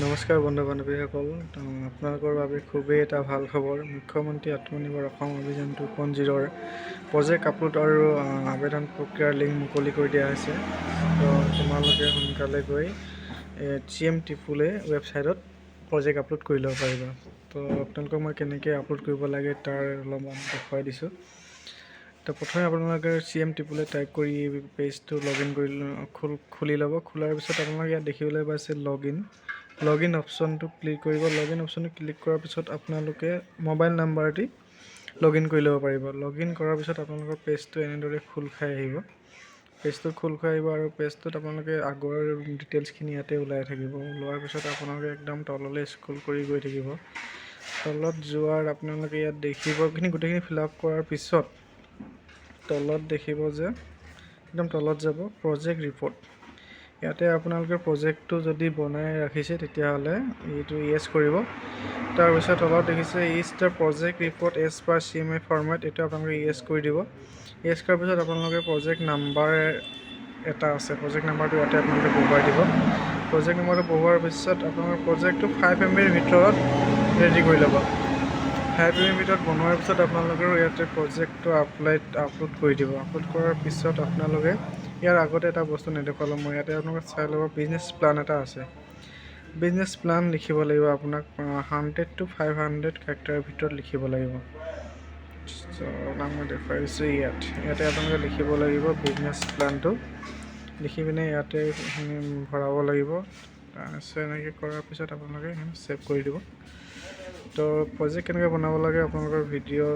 নমস্কাৰ বন্ধু বান্ধৱীসকল, আপোনালোকৰ বাবে খুবেই এটা ভাল খবৰ। মুখ্যমন্ত্ৰী আত্মনিৰ্ভৰ অসম অভিযান 2.0ৰ প্ৰজেক্ট আপলোড আৰু আবেদন প্ৰক্ৰিয়াৰ লিংক মুকলি কৰি দিয়া হৈছে। তো তোমালোকে সোনকালে গৈ CM টিপুলে ৱেবছাইটত প্ৰজেক্ট আপলোড কৰি ল'ব পাৰিবা। তো আপোনালোকক মই কেনেকৈ আপলোড কৰিব লাগে তাৰ অলপমান দেখুৱাই দিছোঁ। তো প্ৰথমে আপোনালোকে CM টিপুলে টাইপ কৰি পেজটো লগইন কৰি খুলি ল'ব। খোলাৰ পিছত আপোনালোকে ইয়াত দেখিবলৈ পাইছে লগইন অপশ্যনটো ক্লিক কৰিব। লগইন অপশ্যনটো ক্লিক কৰাৰ পিছত আপোনালোকে মোবাইল নাম্বাৰ দি লগইন কৰি ল'ব পাৰিব। লগইন কৰাৰ পিছত আপোনালোকৰ পেজটো এনেদৰে খোল খাই আহিব। আৰু পেজটোত আপোনালোকে আগৰ ডিটেইলছখিনি ইয়াতে ওলাই থাকিব। ওলোৱাৰ পিছত আপোনালোকে একদম তললৈ স্ক্ৰল কৰি গৈ থাকিব। তলত যোৱাৰ আপোনালোকে ইয়াত দেখিব গোটেইখিনি ফিল আপ কৰাৰ পিছত তলত দেখিব যে একদম তলত যাব প্ৰজেক্ট ৰিপৰ্ট। ইয়াতে আপোনালোকে প্ৰজেক্টটো যদি বনাই ৰাখিছে তেতিয়াহ'লে এইটো য়েছ কৰিব। তাৰপিছত তলত দেখিছে is the project report as per CMA format, এইটো আপোনালোকে য়েছ কৰি দিব। য়েছ কৰাৰ পিছত আপোনালোকে প্ৰজেক্ট নাম্বাৰ এটা আছে, প্ৰজেক্ট নাম্বাৰটো ইয়াতে আপোনালোকে বহুৱাই দিব। প্ৰজেক্ট নাম্বাৰটো বহুৱাৰ পিছত আপোনালোকৰ প্ৰজেক্টটো 5 MBৰ ভিতৰত ৰেডি কৰি ল'ব। 5 MBৰ ভিতৰত বনোৱাৰ পিছত আপোনালোকেও ইয়াতে প্ৰজেক্টটো আপলোড কৰি দিব। আপলোড কৰাৰ পিছত আপোনালোকে ইয়াৰ আগতে এটা বস্তু নেদেখুৱালোঁ মই, ইয়াতে আপোনালোকে চাই ল'ব বিজনেছ প্লান এটা আছে। বিজনেছ প্লান লিখিব লাগিব আপোনাক 100 to 500 কেৰেক্টাৰৰ ভিতৰত লিখিব লাগিব। আপোনাক মই দেখুৱাই দিছোঁ ইয়াতে আপোনালোকে লিখিব লাগিব বিজনেছ প্লানটো। লিখি পিনে ইয়াতে ভৰাব লাগিব। তাৰপিছত এনেকৈ কৰাৰ পিছত আপোনালোকে ছেভ কৰি দিব। তো প্ৰজেক্ট কেনেকৈ বনাব লাগে আপোনালোকৰ ভিডিঅ'